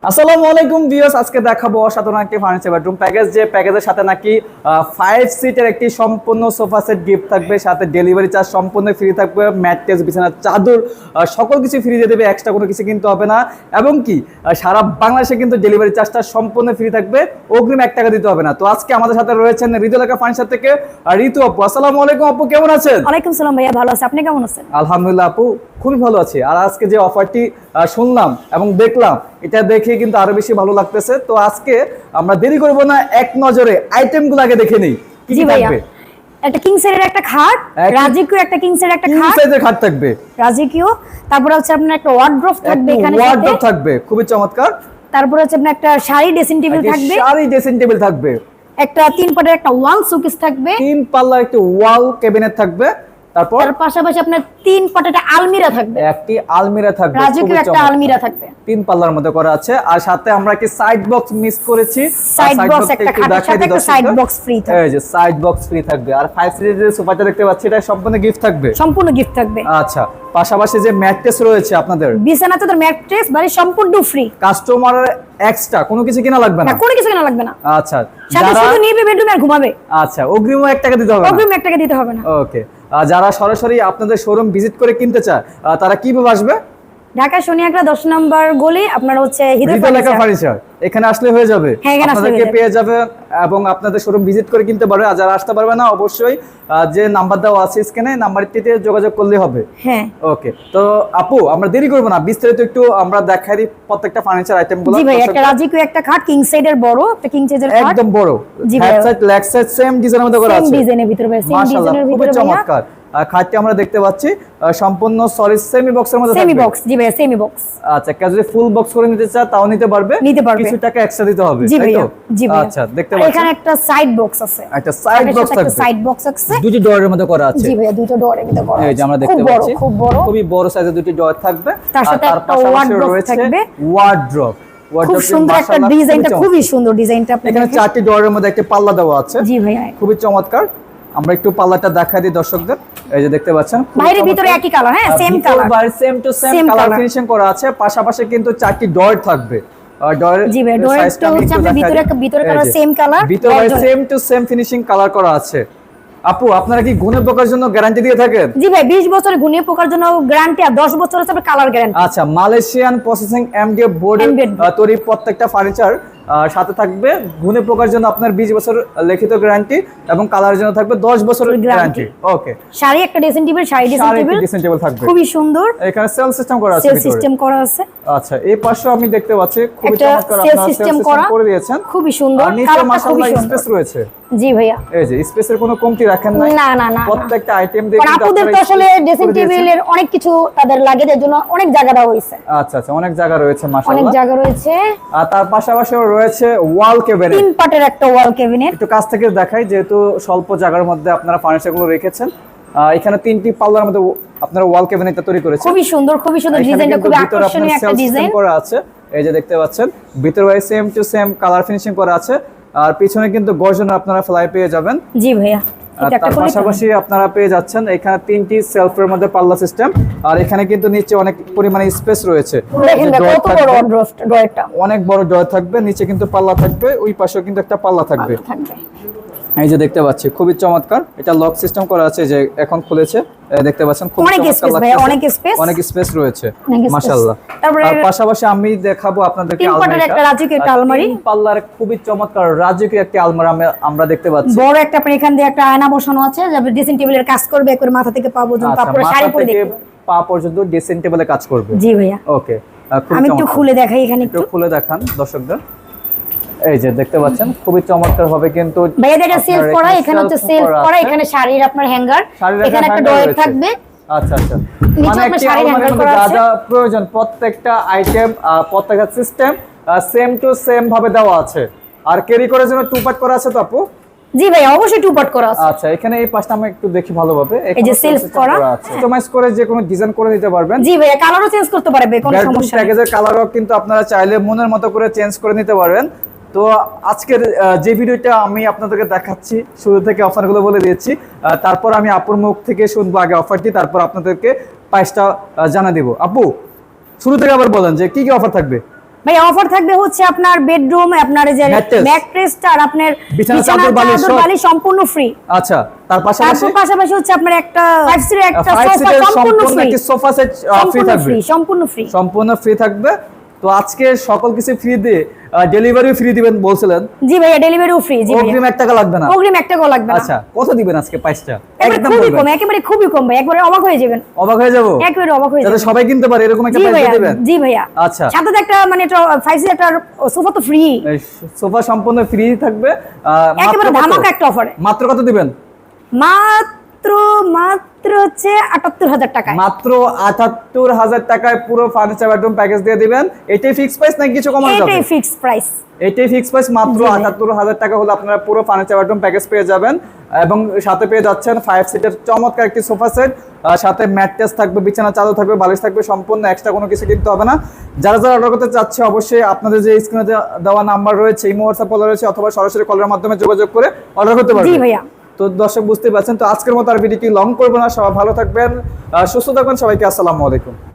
আসসালামু আলাইকুম ভিউয়ার্স, আজকে দেখাবো অসাধারণ একটি ফার্নিচার বেডরুম প্যাকেজ। যে প্যাকেজের সাথে নাকি 5 সিটের একটি সম্পূর্ণ সোফা সেট গিফট থাকবে, সাথে ডেলিভারি চার্জ সম্পূর্ণ ফ্রি থাকবে, ম্যাট্রেস, বিছানার চাদর সকল কিছু ফ্রি দিয়ে দেবে, এক্সট্রা কোনো কিছু কিনতে হবে না। এবং কি সারা বাংলাদেশে কিন্তু ডেলিভারি চার্জটা সম্পূর্ণ ফ্রি থাকবে, অগ্রিম 1 টাকা দিতে হবে না। তো আজকে আমাদের সাথে রয়েছেন হৃদয়লেখা ফার্নিচার থেকে ঋতু আপু। আসসালামু আলাইকুম আপু, কেমন আছেন? ওয়ালাইকুম সালাম ভাইয়া, ভালো আছি, আপনি কেমন আছেন? আলহামদুলিল্লাহ আপু, খুবই ভালো আছি। আর আজকে যে অফারটি শুনলাম এবং দেখলাম, এটা দেখে কিন্তু আরো বেশি ভালো লাগতেছে। তো আজকে আমরা দেরি করব না, এক নজরে আইটেমগুলো আগে দেখে নেই কি কি থাকবে। একটা কিং সাইজের একটা খাট, রাজকীয় একটা কিং সাইজের একটা খাট, কিং সাইজের খাট থাকবে রাজকীয়। তারপর হচ্ছে আপনার একটা ওয়ার্ড্রোব থাকবে, এখানে ওয়ার্ড্রোব থাকবে, খুবই চমৎকার। তারপর হচ্ছে আপনার একটা শাড়ি ড্রেসিং টেবিল থাকবে, শাড়ি ড্রেসিং টেবিল থাকবে, একটা 3 পাটের একটা ওয়াল শোকেস থাকবে, 3 পাল্লার একটা ওয়াল ক্যাবিনেট থাকবে। তারপর তার পাশাপাশি আপনার 3 পাটের একটা আলমিরা থাকবে, একটি আলমিরা থাকবে, রাজকীয় একটা আলমিরা থাকবে, 3 পাল্লার মধ্যে করা আছে। আর সাথে আমরা কি সাইড বক্স মিস করেছি, সাইড বক্স একটা খাটের সাথে একটা সাইড বক্স ফ্রি থাকবে। এই যে সাইড বক্স ফ্রি থাকবে। আর 5 সিটের যে সোফাটা দেখতে পাচ্ছি, এটা সম্পূর্ণ গিফট থাকবে, সম্পূর্ণ গিফট থাকবে। আচ্ছা, পাশাপাশি যে ম্যাট্রেস রয়েছে আপনাদের, বিছানা চাদর, ম্যাট্রেস বাড়ি সম্পূর্ণ ফ্রি, কাস্টমারের এক্সট্রা কোনো কিছু কিনা লাগবে না, কোনো কিছু কিনা লাগবে না। আচ্ছা, সাথে শুধু নিবে বেডরুমে আর ঘুমাবে। আচ্ছা, অগ্রিম 1 টাকা দিতে হবে না, অগ্রিম 1 টাকা দিতে হবে না। ওকে। যারা সরাসরি আপনাদের শোরুম ভিজিট করে কিনতে চায়, তারা কিভাবে আসবে? ঢাকা শনিয়াকড়া 10 নম্বর গলি, আপনার হচ্ছে হৃদয়লেখা ফার্নিচার, এখানে আসলে হয়ে যাবে, হ্যাঁ, আপনাদেরকে পেয়ে যাবে এবং আপনাদের শোরুম ভিজিট করে কিনতে পারবে। আর যারা আসতে পারবে না, অবশ্যই যে নাম্বার দেওয়া আছে স্ক্রিনে, নাম্বারটিতে যোগাযোগ করলে হবে। হ্যাঁ, ওকে। তো আপু, আমরা দেরি করব না, বিস্তারিত একটু আমরা দেখাই দিই প্রত্যেকটা ফার্নিচার আইটেমগুলো। জি ভাই, একটা রাজকীয় একটা খাট, কিং সাইজের বড়, একটা কিং সাইজের খাট, একদম বড়, head side leg side same ডিজাইনের মধ্যে করা আছে, সেম ডিজাইনের ভিতরে ভাই, সেম ডিজাইনের ভিতরে খুব চমৎকার। খাটটি আমরা দেখতে পাচ্ছি সম্পূর্ণ সরি সেমি বক্সের মধ্যে থাকবে, সেমি বক্স। জি ভাই, সেমি বক্স। আচ্ছা, কেউ যদি ফুল বক্স করে নিতে চায় তাও নিতে পারবে, কিছু টাকা এক্সট্রা দিতে হবে। জি ভাই, জি ভাই। আচ্ছা, দেখতে পাচ্ছেন এখানে একটা সাইড বক্স আছে, একটা সাইড বক্স থাকবে, সাইড বক্স আছে, দুটি ডোরের মধ্যে করা আছে। জি ভাই, দুটো ডোরের মধ্যে করা আছে। এই যে আমরা দেখতে পাচ্ছি খুব বড়, খুবই বড় সাইজের দুটি ডোর থাকবে। তার সাথে একটা ওয়ার্ড্রোব থাকবে, ওয়ার্ড্রোব খুব সুন্দর একটা ডিজাইনটা, খুবই সুন্দর ডিজাইনটা। এখানে 4টি ডোরের মধ্যে একটা পাল্লা দেওয়া আছে। জি ভাই, খুবই চমৎকার। আমরা একটু পাল্লাটা দেখাই দিই দর্শকদের। এই যে দেখতে পাচ্ছেন, বাইরে ভিতরে একই কালার, হ্যাঁ, সেম কালার, বাইরে same to same colour finishing করা আছে। পাশাপাশি কিন্তু 4টি ডোর থাকবে। জি ভাই, ডোরটা হচ্ছে আপনাদের ভিতরে কালার সেম কালার, ভিতরে same to same finishing colour করা আছে। আপু, আপনারা কি গুণে পোকার জন্য গ্যারান্টি দিয়ে থাকেন? জি ভাই, 20 বছরের গুণে পোকার জন্য গ্যারান্টি, আর 10 বছর হচ্ছে কালার গ্যারান্টি। আচ্ছা, মালয়েশিয়ান প্রসেসিং এমডিএফ বোর্ডের তৈরি প্রত্যেকটা ফার্নিচার সাথে থাকবে গুণে পোকার জন্য আপনার 20 বছর লিখিত গ্যারান্টি, এবং কালারের জন্য থাকবে 10 বছরের গ্যারান্টি। ওকে। শাড়ি একটা dressing table, sari dressing table থাকবে, খুবই সুন্দর। এখানে সেল সিস্টেম করা আছে, সেল সিস্টেম করা আছে। আচ্ছা, এই পাশে আমি দেখতে পাচ্ছি খুবই একটা চমৎকার, সেল আপনারা সিস্টেম করে দিয়েছেন, খুবই সুন্দর, আর নিচে কালারটা খুবই মাশাআল্লাহ সুন্দর। স্পেস রয়েছে। জি ভাইয়া, এই যে স্পেসের কোনো কমতি রাখেন নাই, না না না, প্রত্যেকটা আইটেম দিয়ে কিন্তু আপনাদের তো আসলে ড্রেসিং টেবিলের অনেক কিছু তাদের লাগে, এর জন্য অনেক জায়গা দেওয়া হয়েছে। আচ্ছা আচ্ছা, অনেক জায়গা রয়েছে মাশাআল্লাহ, অনেক জায়গা রয়েছে। আর তার পাশাপাশি রয়েছে ওয়াল ক্যাবিনেট, 3 পাটের একটা ওয়াল ক্যাবিনেট। একটু কাছ থেকে দেখাই, যেহেতু স্বল্প জায়গার মধ্যে আপনারা ফার্নিচারগুলো রেখেছেন। এখানে 3টি পাল্লার মধ্যে আপনারা ওয়াল ক্যাবিনেটটা তৈরি করেছেন, খুবই সুন্দর, খুবই সুন্দর ডিজাইনটা, খুব আকর্ষণীয় একটা ডিজাইন করা আছে। এই যে দেখতে পাচ্ছেন, ভিতরে ভাই same to same colour finishing করা আছে, আর পিছনে কিন্তু গর্জনের আপনারা ফ্লাই পেয়ে যাবেন। জি ভাইয়া, তার পাশাপাশি আপনারা পেয়ে যাচ্ছেন এখানে 3টি সেলফের মধ্যে পাল্লা সিস্টেম, আর এখানে কিন্তু নিচে অনেক পরিমাণে স্পেস রয়েছে। দেখেন কত বড় ড্রয়ারটা, অনেক বড় ড্রয়ার থাকবে, নিচে কিন্তু পাল্লা থাকবে, ওই পাশেও কিন্তু একটা পাল্লা থাকবে। এই যে দেখতে পাচ্ছি খুবই চমৎকার, এটা লক সিস্টেম করা আছে, যে এখন খুলেছে, দেখতে পাচ্ছেন খুব চমৎকার লাগছে, অনেক স্পেস রয়েছে মাশাআল্লাহ। আর পাশাপাশি আমি দেখাবো আপনাদেরকে আলমারি, একটা রাজকীয় একটা আলমারি, পাল্লার খুবই চমৎকার রাজকীয় একটা আলমারি আমরা দেখতে পাচ্ছি। বড় একটা, আপনি এখান দিয়ে একটা আয়না বসানো আছে, যে ড্রেসিং টেবিলের কাজ করবে, একবার মাথা থেকে পা পর্যন্ত, তারপরে শাড়ি পরে দেখবে, পা পর্যন্ত ড্রেসিং টেবিলে কাজ করবে। জি ভাইয়া, ওকে। আমি একটু খুলে দেখাই, এখানে একটু খুলে দেখান দর্শকদের। এই যে দেখতে পাচ্ছেন খুবই চমৎকার হবে কিন্তু ভাইয়া, এটা সেলফ করা, এখানে হচ্ছে সেলফ করা, এখানে শাড়ির আপনার হ্যাঙ্গার, এখানে একটা ড্রয়ার থাকবে। আচ্ছা আচ্ছা, নিচে আপনার শাড়ির হ্যাঙ্গার করা আছে, যা প্রয়োজন প্রত্যেকটা আইটেম, প্রত্যেকটা সিস্টেম সেম টু সেম ভাবে দেওয়া আছে। আর ক্যারি করার জন্য 2 পার্ট করা আছে তো আপু? জি ভাই, অবশ্যই 2 পার্ট করা আছে। আচ্ছা, এখানে এই পাশটা আমি একটু দেখি ভালোভাবে, এই যে সেলফ করা আছে, কাস্টমাইজ করে যে কোনো ডিজাইন করে নিতে পারবেন। জি ভাই, কালারও চেঞ্জ করতে পারবে, কোনো সমস্যা নেই, প্যাকেজের কালারও কিন্তু আপনারা চাইলে মনের মতো করে চেঞ্জ করে নিতে পারবেন। তো আজকের যে ভিডিওটা আমি আপনাদেরকে দেখাচ্ছি, শুরু থেকে অফারগুলো বলে দিয়েছি, তারপর আমি আপুর মুখ থেকে শুনবো আগে অফারটি, তারপর আপনাদেরকে প্রাইসটা জানা দেব। আপু, শুরু থেকে আবার বলেন যে কি কি অফার থাকবে। ভাই অফার থাকবে হচ্ছে আপনার বেডরুম, আপনার যে Mattress। ম্যাট্রেসটা আর আপনার বিছানা বিছানা চাদর বালিশ চাদর সব। বালিশ সম্পূর্ণ ফ্রি। আচ্ছা, তার পাশাপাশি তারপর পাশাপাশি হচ্ছে আপনার একটা 5 সিটের একটা 5 সোফা সিটের সম্পূর্ণ সম্পূর্ণ ফ্রি, একটি সোফা সেট ফ্রি থাকবে, সম্পূর্ণ ফ্রি। সম্পূর্ণ ফ্রি থাকবে। তো আজকে সকল কিছু ফ্রি দিয়ে ডেলিভারি ফ্রি দিবেন বলছিলেন। জি ভাইয়া, ডেলিভারিও ফ্রি। জি ভাইয়া, অগ্রিম 1 টাকা লাগবে না। অগ্রিম 1 টাকাও লাগবে না। আচ্ছা, কত দিবেন আজকে প্রাইসটা? একবারে একদম খুবই বলবেন। কম, একেবারে খুবই কম ভাই, একবারে অবাক হয়ে যাবেন। অবাক হয়ে যাব, একেবারে অবাক হয়ে যাতে যাবেন। সবাই কিনতে পারে এরকম একটা জি প্রাইস ভাইয়া, দিবেন। জি ভাইয়া। আচ্ছা, সাথে তো একটা মানে 5 সিটের একটা সোফা তো ফ্রি, এই সোফা সম্পূর্ণ ফ্রি থাকবে। একেবারে মাত্র কত? ধামাকা একটা অফারে। মাত্র কত দিবেন? মাত্র হচ্ছে 78,000 টাকায়। মাত্র 78,000 টাকায় পুরো ফার্নিচার বেডরুম প্যাকেজ দিয়ে দিবেন। এটাই ফিক্স প্রাইস নাকি কিছু কমানো যাবে? এটাই ফিক্সড প্রাইস। এটাই ফিক্স প্রাইস, মাত্র জি ভাই। 78,000 টাকা হলে আপনারা পুরো ফার্নিচার বেডরুম প্যাকেজ পেয়ে যাবেন। এবং সাথে পেয়ে যাচ্ছেন 5 সিটের চমৎকার একটি সোফা সেট, সাথে ম্যাট্রেস থাকবে, বিছানা চাদর থাকবে, বালিশ থাকবে, সম্পূর্ণ এক্সট্রা কোনো কিছু কিনতে হবে না। যারা যারা অর্ডার করতে চাচ্ছে অবশ্যই আপনাদের যে স্ক্রিনে দেওয়া নাম্বার রয়েছে, ইমো হোয়াটসঅ্যাপ কল রয়েছে, অথবা সরাসরি কলের মাধ্যমে যোগাযোগ করে অর্ডার করতে জি পারবেন। ভাইয়া। তো দর্শক বুঝতে পারছেন। তো আজকের মতো আর ভিডিওটি লং করবো না, সবাই ভালো থাকবেন, সুস্থ থাকবেন, সবাইকে আসসালামু আলাইকুম।